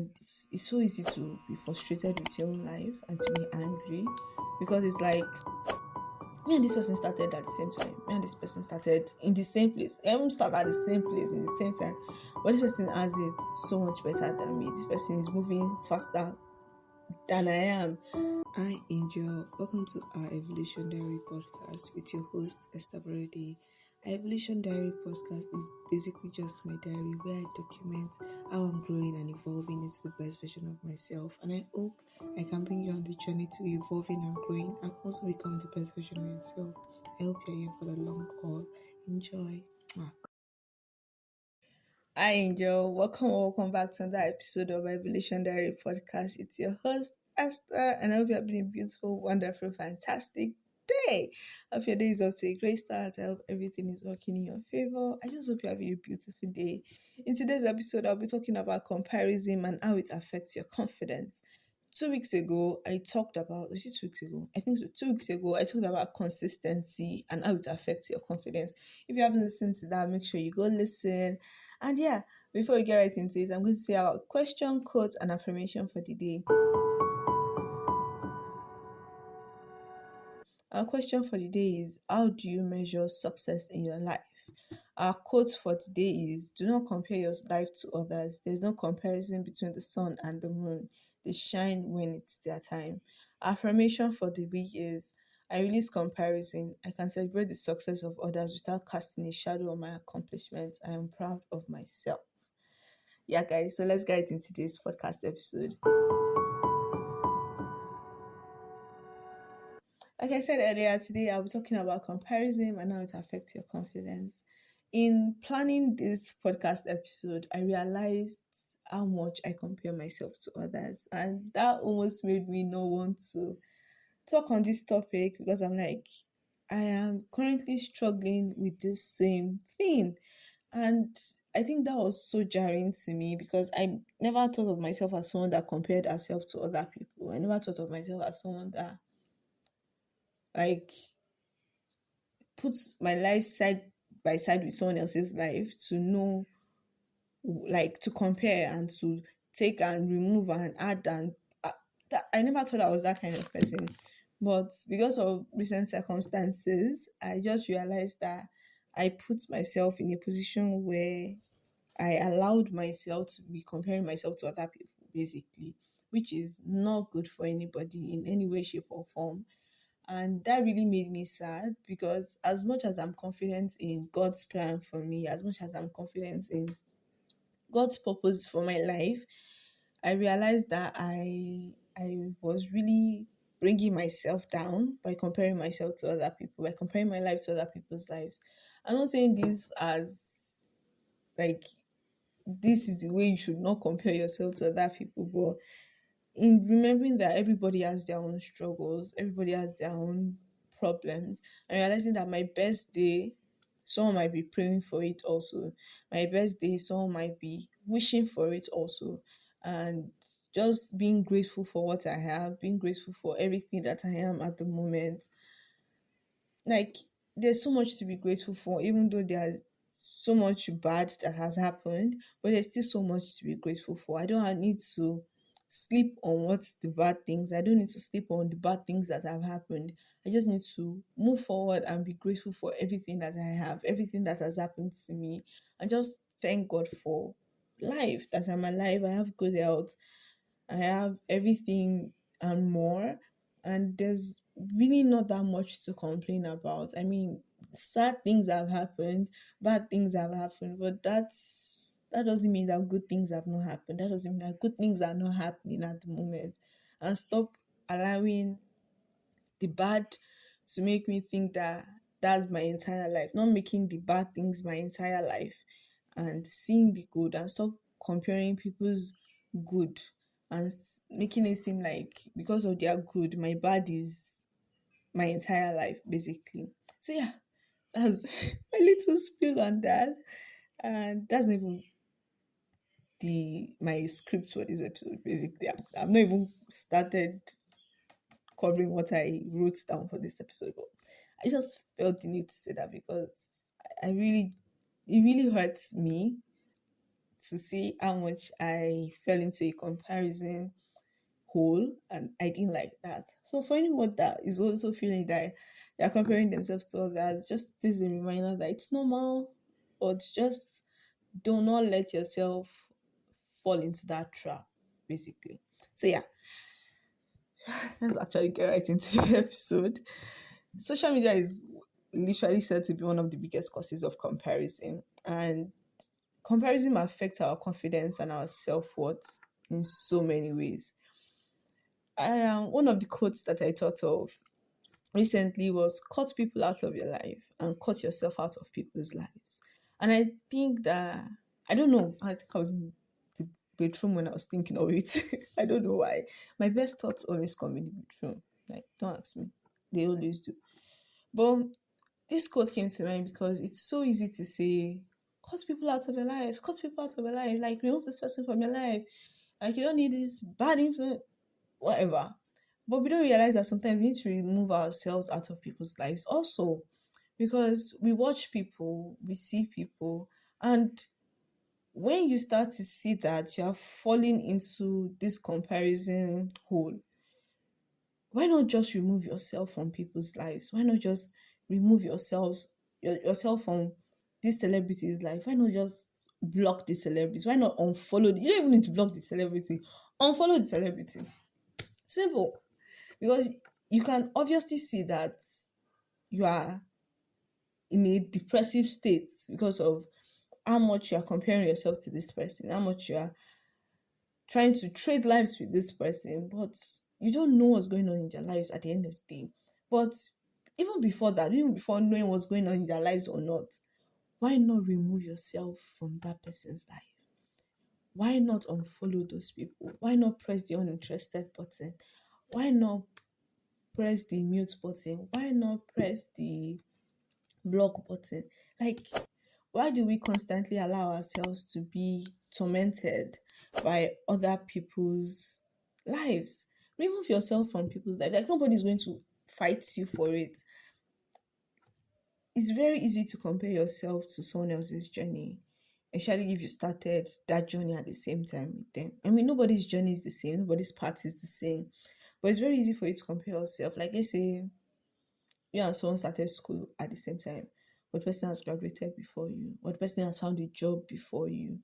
It's so easy to be frustrated with your own life and to be angry because it's like me and this person started at the same time. Me and this person started in the same place. Everyone started at the same place in the same time. But this person has it so much better than me. This person is moving faster than I am. Hi, Angel. Welcome to our Evolution Diary podcast with your host, Esther Brody. Our Evolution Diary podcast is basically just my diary where I document how I'm growing and evolving into the best version of myself. And I hope I can bring you on the journey to evolving and growing and also become the best version of yourself. I hope you're here for the long haul. Enjoy. Mwah. Hi, Angel. Welcome back to another episode of Evolution Diary podcast. It's your host, Esther, and I hope you're having a beautiful, wonderful, fantastic day. I hope your day is off to a great start. I hope everything is working in your favor. I just hope you're having a beautiful day. In today's episode, I'll be talking about comparison and how it affects your confidence. 2 weeks ago, I talked about, was it 2 weeks ago? I think so. 2 weeks ago, I talked about consistency and how it affects your confidence. If you haven't listened to that, make sure you go listen. And yeah, before we get right into it, I'm going to say our question, quote, and affirmation for the day. Our question for the day is: how do you measure success in your life? Our quote for today is: do not compare your life to others. There's no comparison between the sun and the moon. They shine when it's their time. Affirmation for the week is: I release comparison. I can celebrate the success of others without casting a shadow on my accomplishments. I am proud of myself. Yeah, guys, so let's get into today's podcast episode. Like I said earlier, today I'll be talking about comparison and how it affects your confidence. In planning this podcast episode, I realized how much I compare myself to others, and that almost made me not want to talk on this topic because I'm like, I am currently struggling with this same thing. And I think that was so jarring to me because I never thought of myself as someone that compared herself to other people. I never thought of myself as someone that like puts my life side by side with someone else's life to know, like, to compare and to take and remove and add and I never thought I was that kind of person. But because of recent circumstances, I just realized that I put myself in a position where I allowed myself to be comparing myself to other people, basically, which is not good for anybody in any way, shape, or form. And that really made me sad because, as much as I'm confident in God's plan for me, as much as I'm confident in God's purpose for my life, I realized that I was really bringing myself down by comparing myself to other people, by comparing my life to other people's lives. I'm not saying this as like this is the way you should not compare yourself to other people, but in remembering that everybody has their own struggles, everybody has their own problems, and realizing that my best day, someone might be praying for it also. My best day, someone might be wishing for it also. And just being grateful for what I have, being grateful for everything that I am at the moment, like, there's so much to be grateful for, even though there's so much bad that has happened, but there's still so much to be grateful for. I don't need to sleep on what the bad things, I don't need to sleep on the bad things that have happened. I just need to move forward and be grateful for everything that I have, everything that has happened to me, and just thank God for life, that I'm alive, I have good health, I have everything and more. And there's really not that much to complain about. I mean, sad things have happened, bad things have happened, but that doesn't mean that good things have not happened. That doesn't mean that good things are not happening at the moment. And stop allowing the bad to make me think that that's my entire life, not making the bad things my entire life, and seeing the good, and stop comparing people's good and making it seem like because of their good my bad is my entire life, basically. So yeah, that's my little spiel on that. And that's not even the my script for this episode, basically. I've not even started covering what I wrote down for this episode. But I just felt the need to say that because I really, it really hurts me to see how much I fell into a comparison hole, and I didn't like that. So for anyone that is also feeling that they're comparing themselves to others, just this is a reminder that it's normal, but just do not let yourself fall into that trap, basically. So yeah, let's actually get right into the episode. Social media is literally said to be one of the biggest causes of comparison, and comparison affects our confidence and our self-worth in so many ways. One of the quotes that I thought of recently was cut people out of your life and cut yourself out of people's lives. And I think that, I don't know, I think I was in the bedroom when I was thinking of it. I don't know why. My best thoughts always come in the bedroom. Like, don't ask me. They always do. But this quote came to mind because it's so easy to say, cut people out of your life, cut people out of your life, like remove this person from your life. Like you don't need this bad influence, whatever. But we don't realize that sometimes we need to remove ourselves out of people's lives also, because we watch people, we see people, and when you start to see that you are falling into this comparison hole, why not just remove yourself from people's lives? Why not just remove yourself from this celebrity's life? Why not just block the celebrities? Why not unfollow? You don't even need to block the celebrity. Unfollow the celebrity. Simple. Because you can obviously see that you are in a depressive state because of how much you are comparing yourself to this person, how much you are trying to trade lives with this person, but you don't know what's going on in their lives at the end of the day. But even before that, even before knowing what's going on in their lives or not, why not remove yourself from that person's life? Why not unfollow those people? Why not press the uninterested button? Why not press the mute button? Why not press the block button? Like, why do we constantly allow ourselves to be tormented by other people's lives? Remove yourself from people's lives. Like, nobody's going to fight you for it. It's very easy to compare yourself to someone else's journey, especially if you started that journey at the same time with them. I mean, nobody's journey is the same, nobody's path is the same, but it's very easy for you to compare yourself. Like, let's say you and someone started school at the same time, but the person has graduated before you, or the person has found a job before you.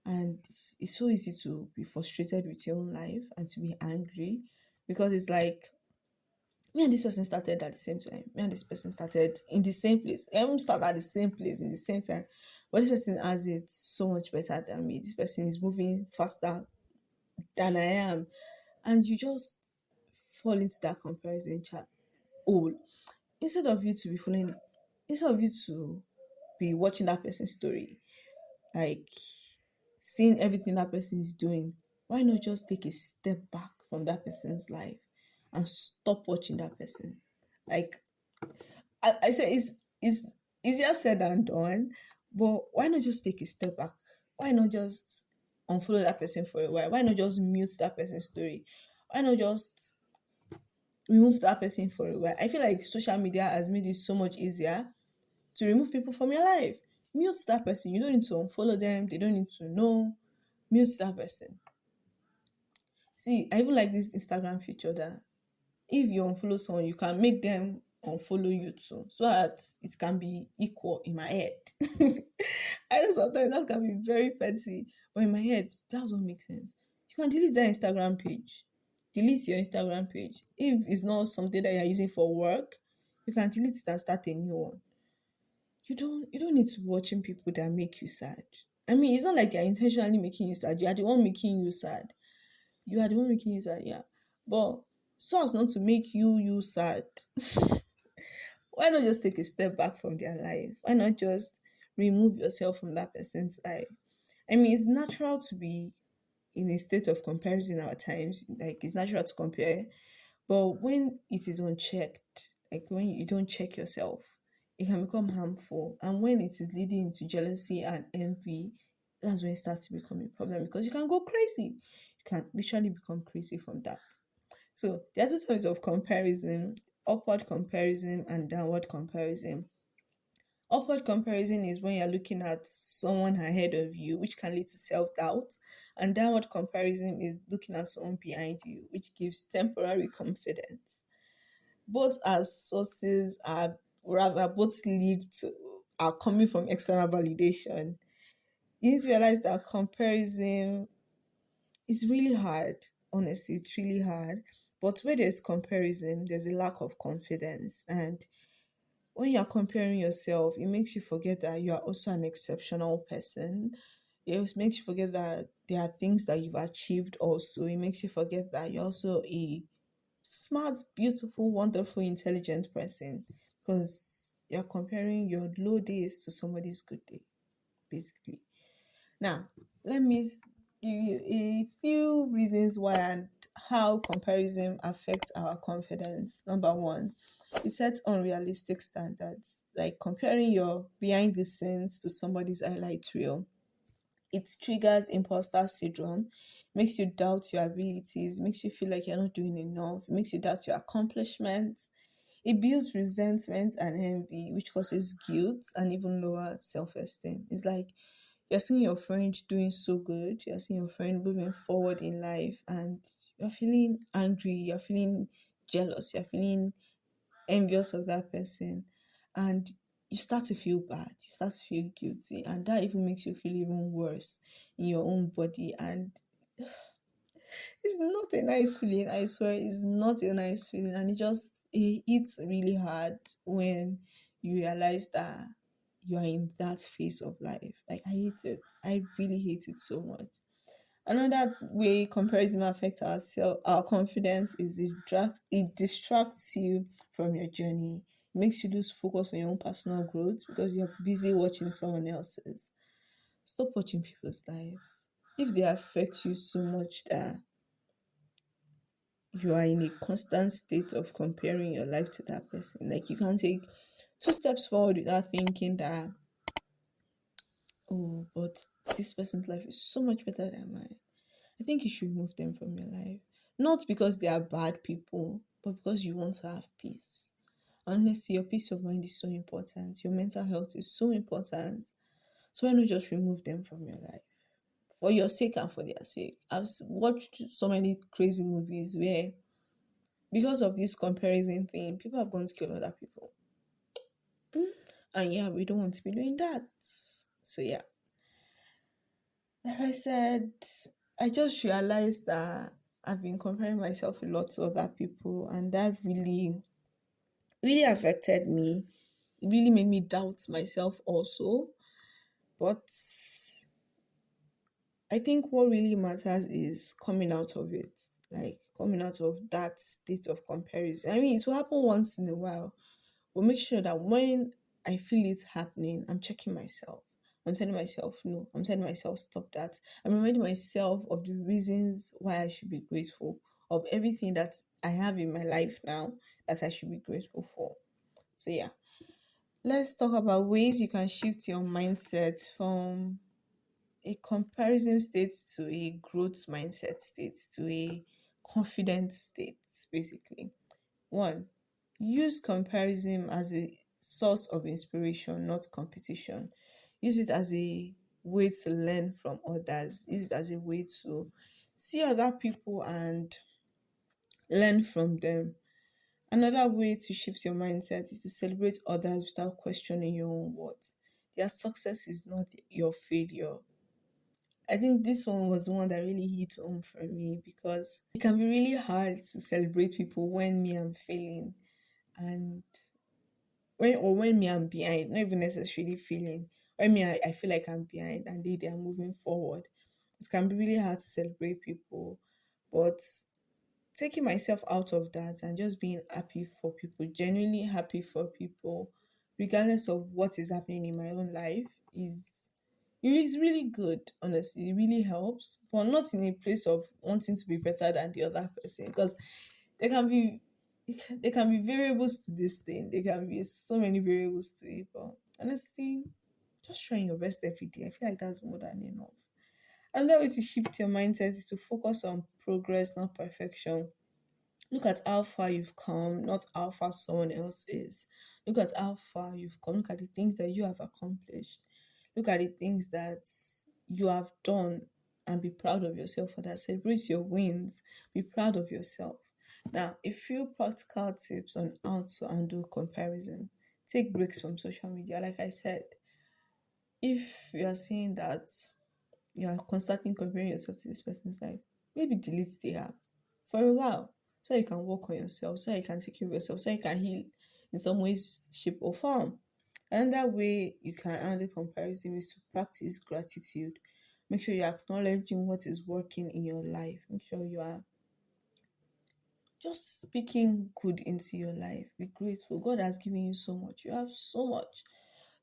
And it's so easy to be frustrated with your own life and to be angry, because it's like, me and this person started at the same time. Me and this person started in the same place. Everyone start at the same place in the same time. But this person has it so much better than me. This person is moving faster than I am. And you just fall into that comparison chat hole. Instead of you to be following, instead of you to be watching that person's story, like seeing everything that person is doing, why not just take a step back from that person's life and stop watching that person? Like, I say it's easier said than done, but why not just take a step back? Why not just unfollow that person for a while? Why not just mute that person's story? Why not just remove that person for a while? I feel like social media has made it so much easier to remove people from your life. Mute that person. You don't need to unfollow them. They don't need to know. Mute that person. See, I even like this Instagram feature that if you unfollow someone, you can make them unfollow you too, so that it can be equal in my head. I know sometimes that can be very petty, but in my head, that's what makes sense. You can delete that Instagram page. Delete your Instagram page. If it's not something that you're using for work, you can delete it and start a new one. You don't need to be watching people that make you sad. I mean, it's not like they're intentionally making you sad. You are the one making you sad. You are the one making it sad, yeah. But so as not to make you sad, why not just take a step back from their life? Why not just remove yourself from that person's life? I mean, it's natural to be in a state of comparison at times. Like, it's natural to compare, but when it is unchecked, like when you don't check yourself, it can become harmful. And when it is leading to jealousy and envy, that's when it starts to become a problem, because you can go crazy. You can literally become crazy from that. So there are two types of comparison: upward comparison and downward comparison. Upward comparison is when you're looking at someone ahead of you, which can lead to self doubt. And downward comparison is looking at someone behind you, which gives temporary confidence. Both as sources are rather both lead to are coming from external validation. You need to realize that comparison is really hard. Honestly, it's really hard. But where there's comparison, there's a lack of confidence. And when you're comparing yourself, it makes you forget that you are also an exceptional person. It makes you forget that there are things that you've achieved also. It makes you forget that you're also a smart, beautiful, wonderful, intelligent person because you're comparing your low days to somebody's good day, basically. Now, let me give you a few reasons why and how comparison affects our confidence. Number one, it sets unrealistic standards, like comparing your behind the scenes to somebody's highlight reel. It triggers imposter syndrome, makes you doubt your abilities, makes you feel like you're not doing enough, it makes you doubt your accomplishments. It builds resentment and envy, which causes guilt and even lower self esteem. It's like you're seeing your friend doing so good, you're seeing your friend moving forward in life, and you're feeling angry, you're feeling jealous, you're feeling envious of that person, and you start to feel bad, you start to feel guilty, and that even makes you feel even worse in your own body. And it's not a nice feeling, I swear, it's not a nice feeling, and it hits really hard when you realize that you are in that phase of life. Like I hate it. I really hate it so much. Another way comparison affects our confidence is it distracts you from your journey. It makes you lose focus on your own personal growth because you're busy watching someone else's. Stop watching people's lives. If they affect you so much that you are in a constant state of comparing your life to that person, like you can't take two steps forward without thinking that, oh, but this person's life is so much better than mine. I think you should remove them from your life. Not because they are bad people, but because you want to have peace. Honestly, your peace of mind is so important. Your mental health is so important. So why not just remove them from your life? For your sake and for their sake. Watched so many crazy movies where, because of this comparison thing, people have gone to kill other people. And yeah, we don't want to be doing that. So yeah, like I said, I just realized that I've been comparing myself a lot to other people, and that really affected me. It really made me doubt myself also. But I think what really matters is coming out of it, like coming out of that state of comparison. I mean, it will happen once in a while, but make sure that when I feel it happening, I'm checking myself. I'm telling myself no. I'm telling myself stop that. I'm reminding myself of the reasons why I should be grateful, of everything that I have in my life now that I should be grateful for. So yeah, let's talk about ways you can shift your mindset from a comparison state to a growth mindset state to a confident state, basically. One, use comparison as a source of inspiration, not competition. Use it as a way to learn from others. Use it as a way to see other people and learn from them. Another way to shift your mindset is to celebrate others without questioning your own worth. Their success is not your failure. I think this one was the one that really hit home for me because it can be really hard to celebrate people when me I'm failing, and when me I'm behind, not even necessarily feeling. When I feel like I'm behind and they are moving forward. It can be really hard to celebrate people. But taking myself out of that and just being happy for people, genuinely happy for people, regardless of what is happening in my own life, it is really good. Honestly, it really helps, but not in a place of wanting to be better than the other person, because there can be there can be variables to this thing. There can be so many variables to it, but honestly, just trying your best every day. I feel like that's more than enough. Another way to shift your mindset is to focus on progress, not perfection. Look at how far you've come, not how far someone else is. Look at how far you've come. Look at the things that you have accomplished. Look at the things that you have done and be proud of yourself for that. Celebrate your wins. Be proud of yourself. Now, a few practical tips on how to handle comparison. Take breaks from social media. Like I said, if you are seeing that you are constantly comparing yourself to this person's life, maybe delete the app for a while so you can work on yourself, so you can take care of yourself, so you can heal in some ways, shape, or form. Another way you can handle comparison is to practice gratitude. Make sure you're acknowledging what is working in your life. Make sure you are just speaking good into your life. Be grateful. God has given you so much. You have so much.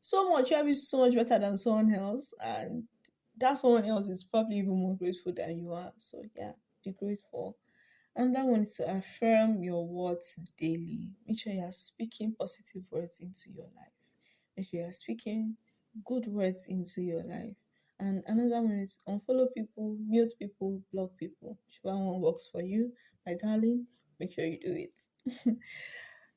So much. You have it so much better than someone else. And that someone else is probably even more grateful than you are. So yeah, be grateful. And that one is to affirm your words daily. Make sure you are speaking positive words into your life. Make sure you are speaking good words into your life. And another one is unfollow people, mute people, block people. Whichever one works for you, my darling, make sure you do it.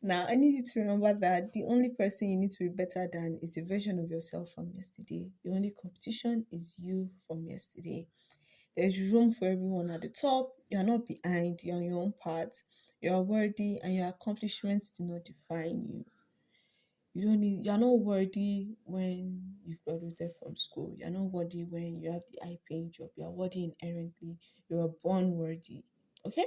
Now, I need you to remember that the only person you need to be better than is a version of yourself from yesterday. The only competition is you from yesterday. There's room for everyone at the top. You're not behind, you're on your own path. You're worthy, and your accomplishments do not define you. You're not worthy when you've graduated from school. You're not worthy when you have the high paying job. You're worthy inherently. You're born worthy. Okay?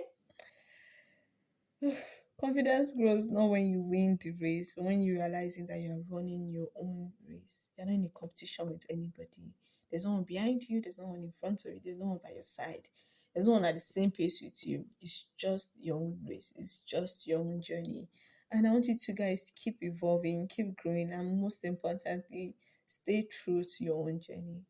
Confidence grows not when you win the race, but when you realizing that you're running your own race. You're not in a competition with anybody. There's no one behind you, there's no one in front of you, there's no one by your side. There's no one at the same pace with you. It's just your own race. It's just your own journey. And I want you to guys to keep evolving, keep growing, and most importantly, stay true to your own journey.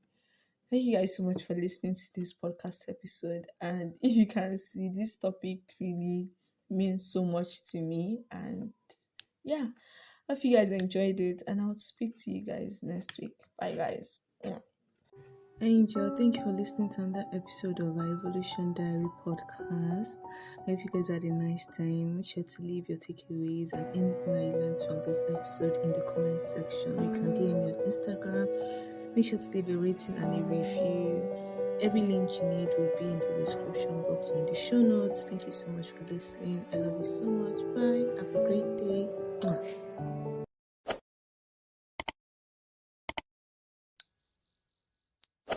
Thank you guys so much for listening to this podcast episode. And if you can see, this topic really means so much to me. And yeah, hope you guys enjoyed it. And I'll speak to you guys next week. Bye, guys. Mwah. Angel, thank you for listening to another episode of our Evolution Diary podcast. I hope you guys had a nice time. Make sure to leave your takeaways and anything that you learned from this episode in the comment section. You can DM me on Instagram. Make sure to leave a rating and a review. Every link you need will be in the description box or in the show notes. Thank you so much for listening. I love you so much. Bye. Have a great day. Mwah.